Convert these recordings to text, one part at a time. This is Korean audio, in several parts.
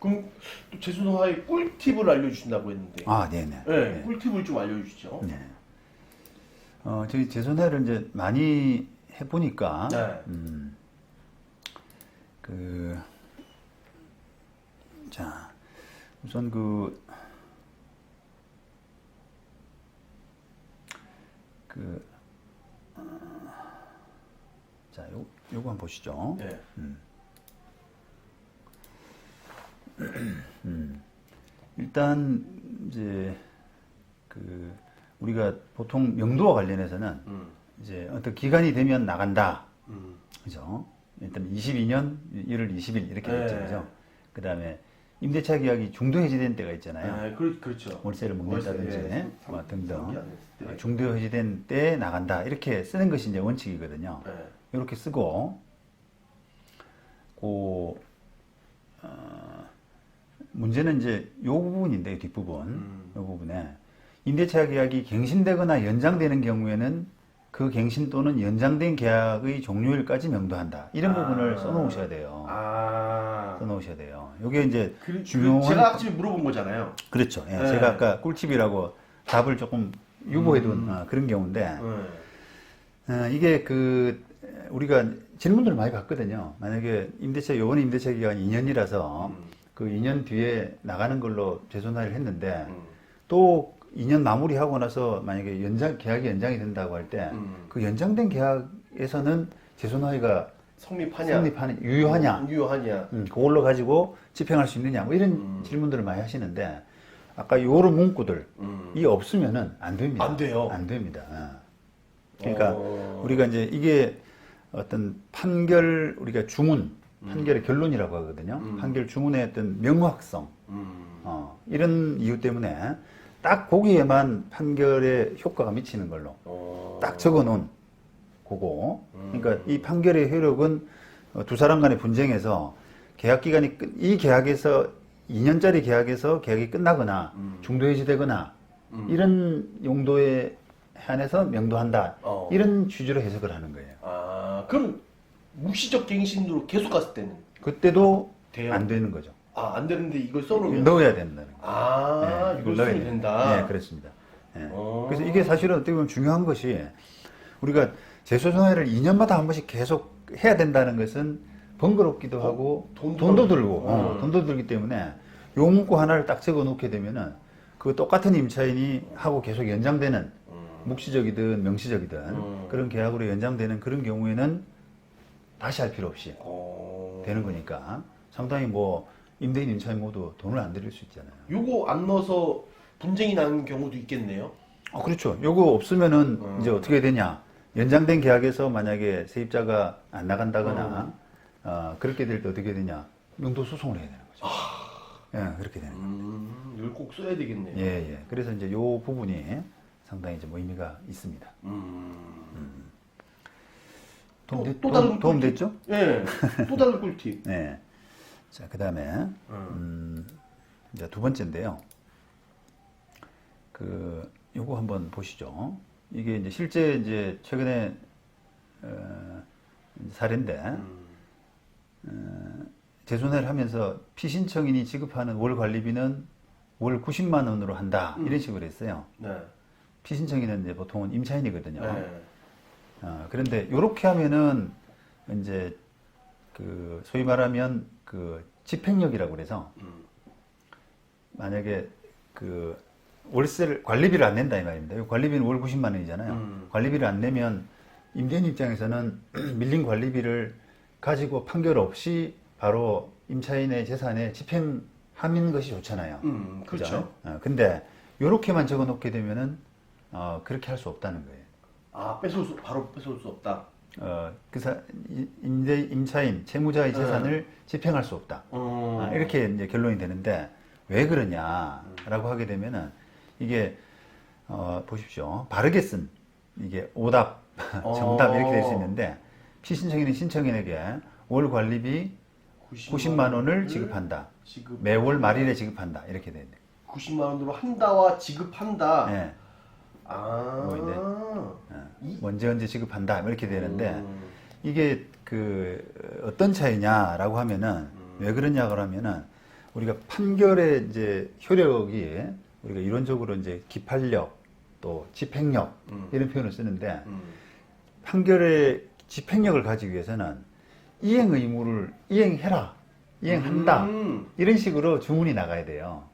그럼 또 제주노화의 꿀팁을 알려주신다고 했는데. 아, 네네. 네, 네. 꿀팁을 좀 알려주시죠. 네. 저희 제손해를 이제 많이 해보니까, 네. 자, 우선 자, 요거 한번 보시죠. 네. 일단, 이제, 우리가 보통 명도와 관련해서는, 이제 어떤 기간이 되면 나간다. 그죠? 일단 22년 1월 20일 이렇게 됐죠. 네. 그죠? 그 다음에 임대차 계약이 중도 해지된 때가 있잖아요. 네, 그렇죠. 월세를 못 낸다든지 월세, 뭐 등등 상기 안 했을 때. 중도 해지된 때에 나간다 이렇게 쓰는 것이 이제 원칙이거든요. 네. 이렇게 쓰고 문제는 이제 요 부분인데 뒷부분 요 부분에 임대차 계약이 갱신되거나 연장되는 경우에는 그 갱신 또는 연장된 계약의 종료일까지 명도한다. 이런 부분을 써놓으셔야 돼요. 써놓으셔야 돼요. 이게 이제 중요한 제가 아침에 물어본 거잖아요. 그렇죠. 예, 네. 제가 아까 꿀팁이라고 답을 조금 유보해둔 그런 경우인데 이게 우리가 질문들을 많이 받거든요. 만약에 요번 임대차 기간이 2년이라서 그 2년 뒤에 나가는 걸로 재손할을 했는데 또 2년 마무리하고 나서 만약에 계약이 연장이 된다고 할 때 그 연장된 계약에서는 재손화가 유효하냐? 그걸로 가지고 집행할 수 있느냐? 뭐 이런 질문들을 많이 하시는데 아까 요런 문구들이 없으면은 안 됩니다. 안 돼요. 안 됩니다. 그러니까 우리가 이제 이게 어떤 우리가 판결의 결론이라고 하거든요. 판결 주문의 어떤 명확성, 이런 이유 때문에 딱 거기에만 판결에 효과가 미치는 걸로 딱 적어놓은 거고. 그러니까 이 판결의 효력은 두 사람 간의 분쟁에서 이 계약에서 2년짜리 계약에서 계약이 끝나거나 중도해지되거나 이런 용도에 한해서 명도한다. 이런 취지로 해석을 하는 거예요. 그럼 묵시적 갱신으로 계속 갔을 때는? 그때도 돼요? 안 되는 거죠. 안 되는데 이걸 써놓으면? 넣어야 된다는 거예요. 이걸 쓰면 된다? 네, 그렇습니다. 네. 그래서 이게 사실은 어떻게 보면 중요한 것이 우리가 재소송회를 2년마다 한 번씩 계속 해야 된다는 것은 번거롭기도 하고 돈도 들고 돈도 들기 때문에 요 문구 하나를 딱 적어 놓게 되면은 그 똑같은 임차인이 하고 계속 연장되는 묵시적이든 명시적이든 그런 계약으로 연장되는 그런 경우에는 다시 할 필요 없이 되는 거니까 상당히 임대인 임차인 모두 돈을 안 들일 수 있잖아요. 요거 안 넣어서 분쟁이 나는 경우도 있겠네요. 그렇죠. 요거 없으면은 이제 어떻게 되냐? 연장된 계약에서 만약에 세입자가 안 나간다거나 그렇게 될 때 어떻게 되냐? 명도 소송을 해야 되는 거죠. 예, 그렇게 되는 겁니다. 이걸 꼭 써야 되겠네요. 예, 예. 그래서 이제 요 부분이 상당히 좀 의미가 있습니다. 도움 됐죠? 네. 또 다른 꿀팁. 네. 자, 그 다음에, 이제 두 번째인데요. 요거 한번 보시죠. 이게 이제 실제 이제 최근에, 사례인데, 재손해를 하면서 피신청인이 지급하는 월 관리비는 월 90만 원으로 한다. 이런 식으로 했어요. 네. 피신청인은 이제 보통은 임차인이거든요. 네. 그런데 이렇게 하면은 이제 소위 말하면 집행력이라고 그래서 만약에 월세를 관리비를 안 낸다 이 말입니다. 관리비는 월 90만 원이잖아요. 관리비를 안 내면 임대인 입장에서는 밀린 관리비를 가지고 판결 없이 바로 임차인의 재산에 집행하는 것이 좋잖아요. 그렇죠. 근데 이렇게만 적어 놓게 되면은 그렇게 할 수 없다는 거예요. 바로 뺏어올 수 없다. 임차인, 채무자의 재산을 집행할 수 없다. 이렇게 이제 결론이 되는데, 왜 그러냐라고 하게 되면은, 이게, 보십시오. 바르게 쓴, 이게 오답, 정답 이렇게 될 수 있는데, 피신청인은 신청인에게 월 관리비 90만 원을 지급한다. 매월 말일에 지급한다. 이렇게 되는데. 90만 원으로 한다와 지급한다. 네. 언제 지급한다 이렇게 되는데 이게 어떤 차이냐라고 하면은 왜 그러냐 그러면은 우리가 판결의 이제 효력이 우리가 이론적으로 이제 기판력 또 집행력 이런 표현을 쓰는데 판결의 집행력을 가지기 위해서는 이행 의무를 이행해라, 이행한다 이런 식으로 주문이 나가야 돼요.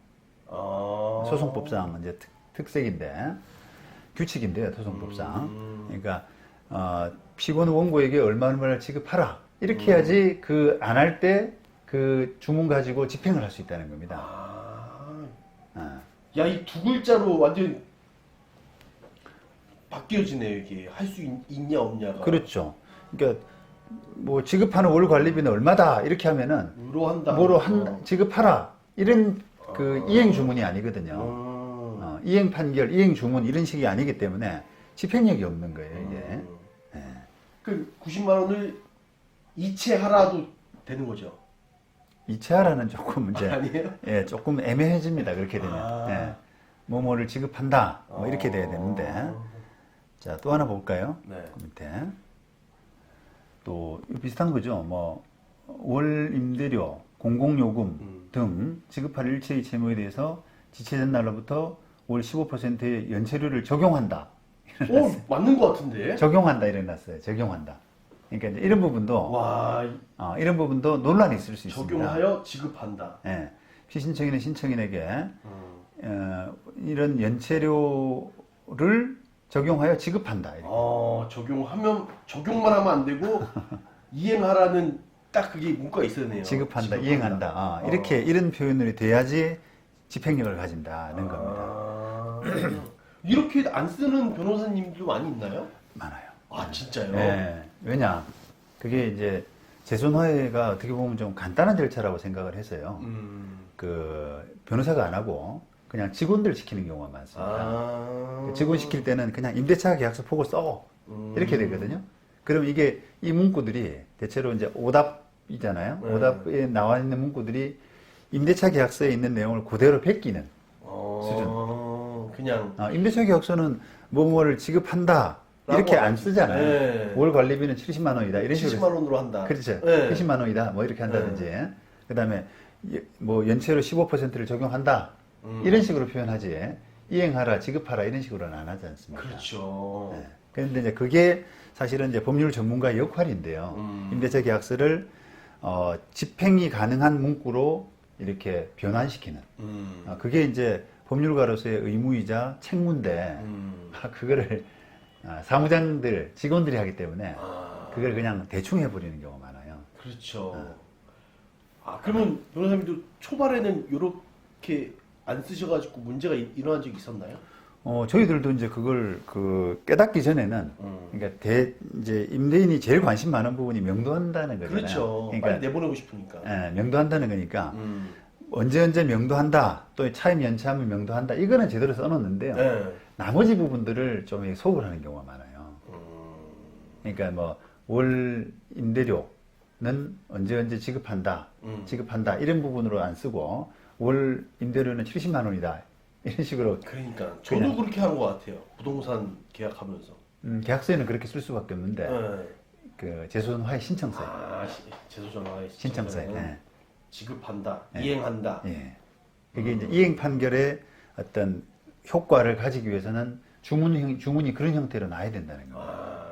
소송법상 이제 특색인데 규칙인데요, 소송법상. 그러니까 피고는 원고에게 얼마를 지급하라 이렇게 해야지 그 안 할 때 그 주문 가지고 집행을 할 수 있다는 겁니다. 야, 이 두 글자로 완전 바뀌어지네요, 이게. 할 수 있냐, 없냐가. 그렇죠. 그러니까 뭐 지급하는 월 관리비는 얼마다 이렇게 하면은 뭐로 한다. 뭐로 지급하라 이런 그 이행 주문이 아니거든요. 이행 판결, 이행 주문 이런 식이 아니기 때문에 집행력이 없는 거예요, 이게. 그 90만 원을 이체하라도 되는 거죠. 이체하라는 조금 이제 아니에요? 예, 조금 애매해집니다. 그렇게 되면. 예. 뭐뭐를 지급한다. 뭐 이렇게 돼야 되는데. 자, 또 하나 볼까요? 네. 그 밑에. 또 비슷한 거죠. 뭐 월 임대료, 공공요금 등 지급할 일체의 채무에 대해서 지체된 날로부터 월 15%의 연체료를 적용한다. 오, 맞는 것 같은데? 적용한다 이래놨어요. 적용한다. 그러니까 이제 이런 부분도 와, 이런 부분도 논란이 있을 수 있습니다. 적용하여 지급한다. 예. 피신청인은 신청인에게 이런 연체료를 적용하여 지급한다. 이렇게. 적용만 하면 안 되고 이행하라는 딱 그게 문구가 있었네요. 지급한다, 이행한다. 이렇게 이런 표현들이 돼야지 집행력을 가진다는 겁니다. 이렇게 안 쓰는 변호사님도 많이 있나요? 많아요. 아, 진짜요? 네. 왜냐? 그게 이제 재손화해가 어떻게 보면 좀 간단한 절차라고 생각을 해서요. 그 변호사가 안 하고 그냥 직원들 시키는 경우가 많습니다. 직원 시킬 때는 그냥 임대차 계약서 보고 써 이렇게 되거든요. 그럼 이게 이 문구들이 대체로 이제 오답이잖아요. 오답에 나와 있는 문구들이 임대차 계약서에 있는 내용을 그대로 베끼는 수준. 그냥 임대차 계약서는 뭐뭐를 지급한다 이렇게 안 쓰잖아요. 네. 월 관리비는 70만 원이다 이런 식으로 70만 원으로 한다. 그렇죠. 네. 70만 원이다 뭐 이렇게 한다든지 그다음에 뭐 연체료 15%를 적용한다 이런 식으로 표현하지 이행하라 지급하라 이런 식으로는 안 하지 않습니까? 그렇죠. 네. 그런데 이제 그게 사실은 이제 법률 전문가의 역할인데요. 임대차 계약서를 집행이 가능한 문구로 이렇게 변환시키는 그게 이제 법률가로서의 의무이자 책무인데 그거를 사무장들 직원들이 하기 때문에 그걸 그냥 대충 해버리는 경우가 많아요. 그렇죠. 그러면 변호사님도 초반에는 이렇게 안 쓰셔가지고 문제가 일어난 적이 있었나요? 저희들도 이제 그걸 깨닫기 전에는 그러니까 이제 임대인이 제일 관심 많은 부분이 명도한다는 거잖아요. 그렇죠. 그러니까 빨리 내보내고 싶으니까. 예, 명도한다는 거니까 언제 명도한다 또 차임 연체하면 명도한다 이거는 제대로 써놓는데요. 네. 나머지 부분들을 좀 소홀 하는 경우가 많아요. 그러니까 뭐 월 임대료는 언제 지급한다 이런 부분으로 안 쓰고 월 임대료는 70만 원이다 이런 식으로. 그러니까 저도 그렇게 한 것 같아요. 부동산 계약하면서. 계약서에는 그렇게 쓸 수밖에 없는데 네. 그 재소전화의 신청서에 재소전화의 신청서에 네. 지급한다, 네. 이행한다. 예. 그게 이제 이행 판결의 어떤 효과를 가지기 위해서는 주문이 그런 형태로 나야 된다는 겁니다.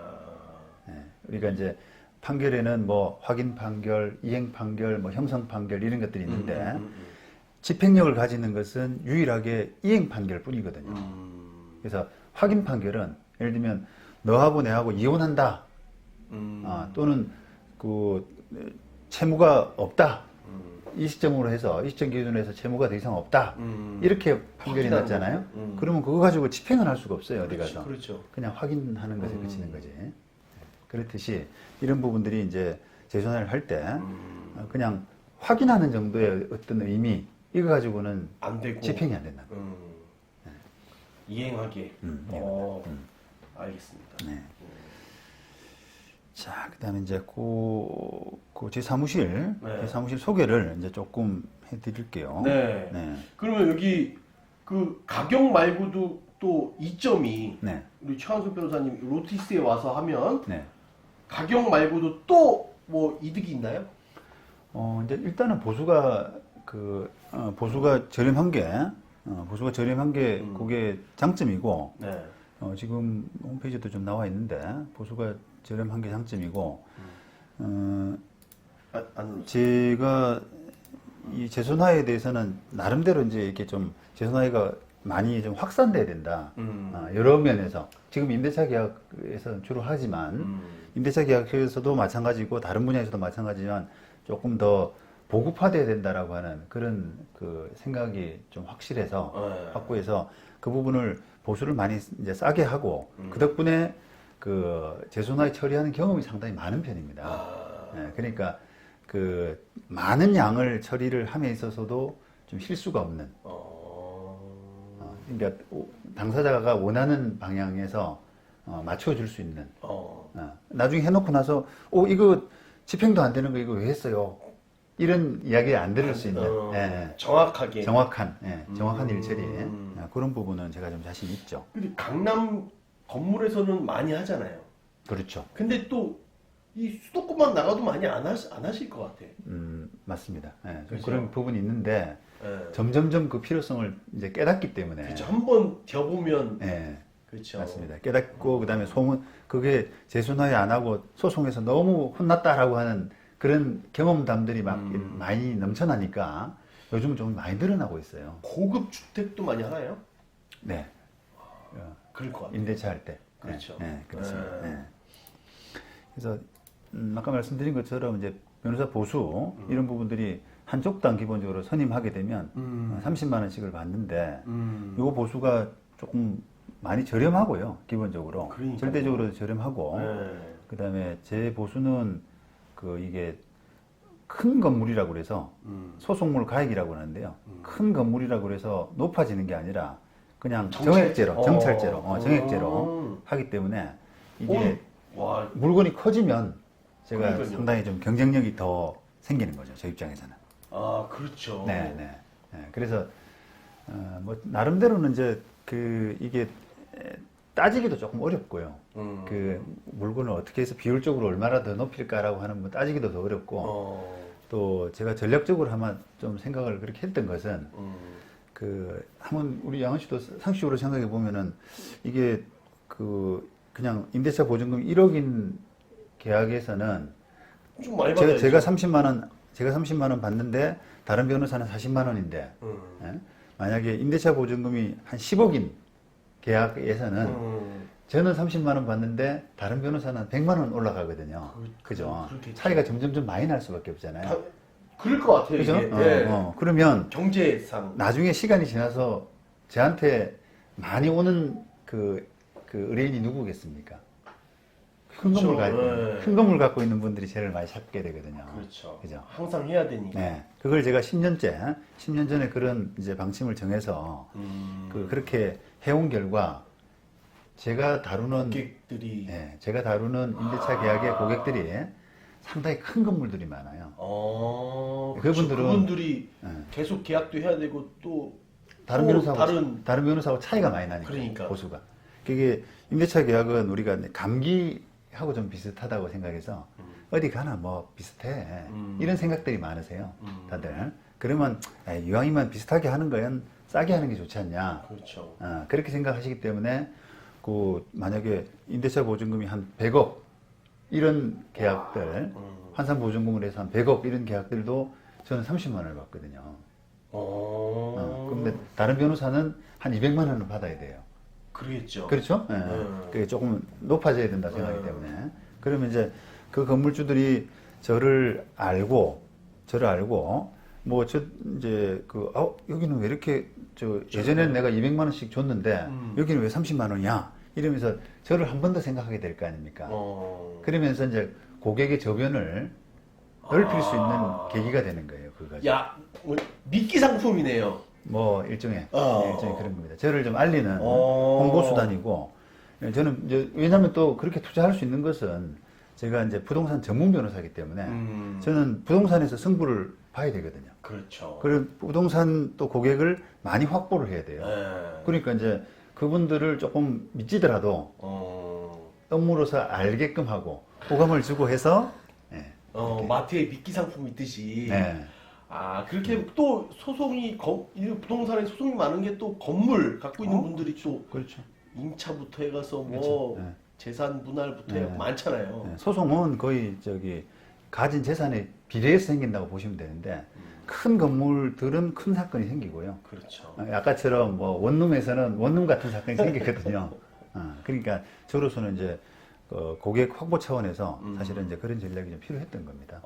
예. 우리가 이제 판결에는 뭐 확인 판결, 이행 판결, 뭐 형성 판결 이런 것들이 있는데 집행력을 가지는 것은 유일하게 이행 판결뿐이거든요. 그래서 확인 판결은 예를 들면 너하고 내하고 이혼한다, 또는 그 채무가 없다. 이 시점으로 해서 이 시점 기준으로 해서 채무가 더 이상 없다. 이렇게 판결이 났잖아요. 그러면 그거 가지고 집행을 할 수가 없어요. 어디 가서. 그렇죠. 그냥 확인하는 것에 그치는 거지. 그렇듯이 이런 부분들이 이제 재소환을 할 때 그냥 확인하는 정도의 어떤 의미 이거 가지고는 안 되고 집행이 안 된다. 이행하게. 알겠습니다. 네. 자, 그다음에 이제 제 사무실, 네. 제 사무실 소개를 이제 조금 해드릴게요. 네. 네. 그러면 여기 그 가격 말고도 또 이점이 네. 우리 최한석 변호사님 로티스에 와서 하면 네. 가격 말고도 또 뭐 이득이 있나요? 이제 일단은 보수가 보수가 저렴한 게 그게 장점이고 네. 지금 홈페이지도 좀 나와 있는데 보수가 저렴한 게 장점이고 제가 이 재손화에 대해서는 나름대로 이제 이렇게 좀 재손화가 많이 좀 확산돼야 된다. 여러 면에서 지금 임대차 계약에서 주로 하지만 임대차 계약에서도 마찬가지고 다른 분야에서도 마찬가지지만 조금 더 보급화돼야 된다라고 하는 그런 그 생각이 좀 확실해서 확고해서 그 부분을 보수를 많이 이제 싸게 하고 그 덕분에 그 재손화 처리하는 경험이 상당히 많은 편입니다. 네, 그러니까 그 많은 양을 처리를 함에 있어서도 좀 실수가 없는. 그러니까 당사자가 원하는 방향에서 맞춰줄 수 있는. 나중에 해놓고 나서 이거 집행도 안 되는 거 이거 왜 했어요? 이런 이야기 안 들을 수 있는. 정확하게. 정확한 일처리. 그런 부분은 제가 좀 자신 있죠. 근데 강남 건물에서는 많이 하잖아요. 그렇죠. 근데 또 이 수도권만 나가도 많이 안 하실 것 같아. 맞습니다. 좀 그렇죠? 그런 부분이 있는데 네. 점점점 그 필요성을 이제 깨닫기 때문에. 그렇죠. 한번 겨보면. 그렇죠. 맞습니다. 깨닫고 그다음에 소문 그게 재순화에 안 하고 소송해서 너무 혼났다라고 하는 그런 경험담들이 막 많이 넘쳐나니까 요즘은 좀 많이 늘어나고 있어요. 고급 주택도 많이 하나요? 네. 그럴 것 같아요. 임대차 할 때. 그렇죠. 그렇습니다. 그래서 아까 말씀드린 것처럼 이제 변호사 보수 이런 부분들이 한쪽당 기본적으로 선임하게 되면 30만 원씩을 받는데 요 보수가 조금 많이 저렴하고요. 기본적으로. 그러니까요. 절대적으로 저렴하고 그다음에 제 보수는 이게 큰 건물이라고 그래서 소속물 가액이라고 하는데요. 큰 건물이라고 그래서 높아지는 게 아니라 그냥 정액제로 하기 때문에 이게 물건이 커지면 제가 그러니까요. 상당히 좀 경쟁력이 더 생기는 거죠. 저 입장에서는. 그렇죠. 네. 그래서 뭐 나름대로는 이제 이게 따지기도 조금 어렵고요. 그 물건을 어떻게 해서 비율적으로 얼마나 더 높일까라고 하는 뭐 따지기도 더 어렵고 또 제가 전략적으로 아마 좀 생각을 그렇게 했던 것은 한번 우리 양은 씨도 상식적으로 생각해 보면은 이게 그냥 임대차 보증금 1억인 계약에서는 좀 많이 받아야죠. 제가 30만 원 받는데 다른 변호사는 40만 원인데 만약에 임대차 보증금이 한 10억인 계약에서는 저는 30만 원 받는데 다른 변호사는 100만 원 올라가거든요. 그죠? 그렇겠죠. 차이가 점점 많이 날 수밖에 없잖아요. 그럴 것 같아요. 그죠? 이게. 그러면 경제상 나중에 시간이 지나서 저한테 많이 오는 그 의뢰인이 누구겠습니까? 큰 건물 갖고 있는 분들이 제일 많이 찾게 되거든요. 그렇죠. 그죠? 항상 해야 되니까. 네. 그걸 제가 10년 전에 그런 이제 방침을 정해서 그렇게 해온 결과 제가 다루는 고객들이 제가 다루는 임대차 계약의 고객들이 상당히 큰 건물들이 많아요. 그분들이 계속 계약도 해야 되고 또 다른 변호사하고 차이가 많이 나니까. 그러니까. 보수가. 그게 임대차 계약은 우리가 감기하고 좀 비슷하다고 생각해서 어디 가나 뭐 비슷해. 이런 생각들이 많으세요. 다들. 그러면 이왕이면 비슷하게 하는 거는 싸게 하는 게 좋지 않냐. 그렇죠. 그렇게 생각하시기 때문에 만약에 임대차 보증금이 한 100억 이런 계약들 환산 보증금을 해서 한 100억 이런 계약들도 저는 30만 원을 받거든요. 그런데 다른 변호사는 한 200만 원을 받아야 돼요. 그러겠죠. 그렇죠? 그게 조금 높아져야 된다 생각하기 때문에. 그러면 이제 그 건물주들이 저를 알고 뭐 여기는 왜 이렇게 예전에는 내가 200만 원씩 줬는데 여기는 왜 30만 원이야? 이러면서 저를 한 번 더 생각하게 될 거 아닙니까? 그러면서 이제 고객의 저변을 넓힐 수 있는 계기가 되는 거예요. 그거. 뭐 미끼 상품이네요. 뭐 일종의 그런 겁니다. 저를 좀 알리는 홍보 수단이고 저는 이제 왜냐하면 또 그렇게 투자할 수 있는 것은 제가 이제 부동산 전문 변호사이기 때문에 저는 부동산에서 승부를 봐야 되거든요. 그렇죠. 그리고 부동산 또 고객을 많이 확보를 해야 돼요. 그러니까 이제 그분들을 조금 믿지더라도 업무로서 알게끔 하고 호감을 주고 해서 마트에 미끼 상품 있듯이 아 그렇게 또 소송이 이 부동산에 소송이 많은 게 또 건물 갖고 있는 분들이 또 그렇죠. 임차부터 해가서 뭐 그렇죠. 네. 재산 분할부터 네. 해 많잖아요. 네, 소송은 거의 가진 재산에 비례해서 생긴다고 보시면 되는데 큰 건물들은 큰 사건이 생기고요. 그렇죠. 아까처럼 뭐 원룸에서는 원룸 같은 사건이 생기거든요. 그러니까 저로서는 이제 고객 확보 차원에서 사실은 이제 그런 전략이 좀 필요했던 겁니다.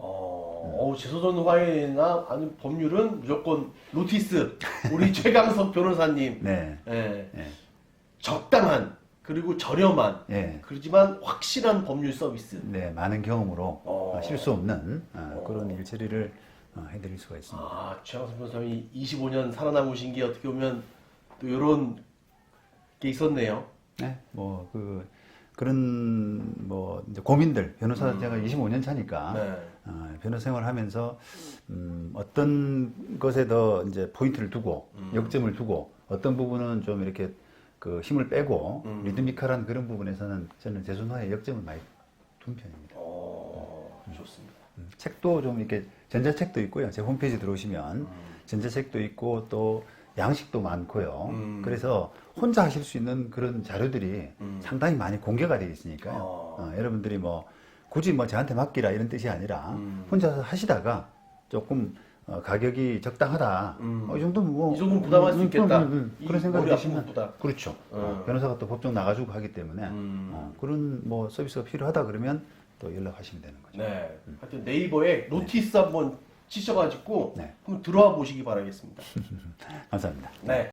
재소전 화해나 아니면 법률은 무조건 노티스. 우리 최강석 변호사님. 네. 예. 네. 적당한 그리고 저렴한 네. 그렇지만 확실한 법률 서비스. 네, 많은 경험으로 실수 없는 그런 일 처리를 해드릴 수가 있습니다. 아, 최강석 변호사님이 25년 살아남으신 게 어떻게 보면 또 이런 게 있었네요. 네, 그런 이제 고민들 변호사 제가 25년 차니까 네. 변호 생활하면서 어떤 것에 더 이제 포인트를 두고 역점을 두고 어떤 부분은 좀 이렇게 그 힘을 빼고 리드미컬한 그런 부분에서는 저는 재순화에 역점을 많이 둔 편입니다. 좋습니다. 책도 좀 이렇게 전자책도 있고요. 제 홈페이지 들어오시면 전자책도 있고 또 양식도 많고요. 그래서 혼자 하실 수 있는 그런 자료들이 상당히 많이 공개가 되어 있으니까요. 여러분들이 굳이 저한테 맡기라 이런 뜻이 아니라 혼자서 하시다가 조금 가격이 적당하다. 이 정도면 이 정도는 부담할 수 있겠다. 그런 생각이 머리 아픈 드시면 것보다. 그렇죠. 변호사가 또 법정 나가지고 하기 때문에 그런 서비스가 필요하다 그러면 또 연락하시면 되는 거죠. 네. 하여튼 네이버에 노티스 한번 치셔가지고 네. 한번 들어와 보시기 바라겠습니다. 감사합니다. 네.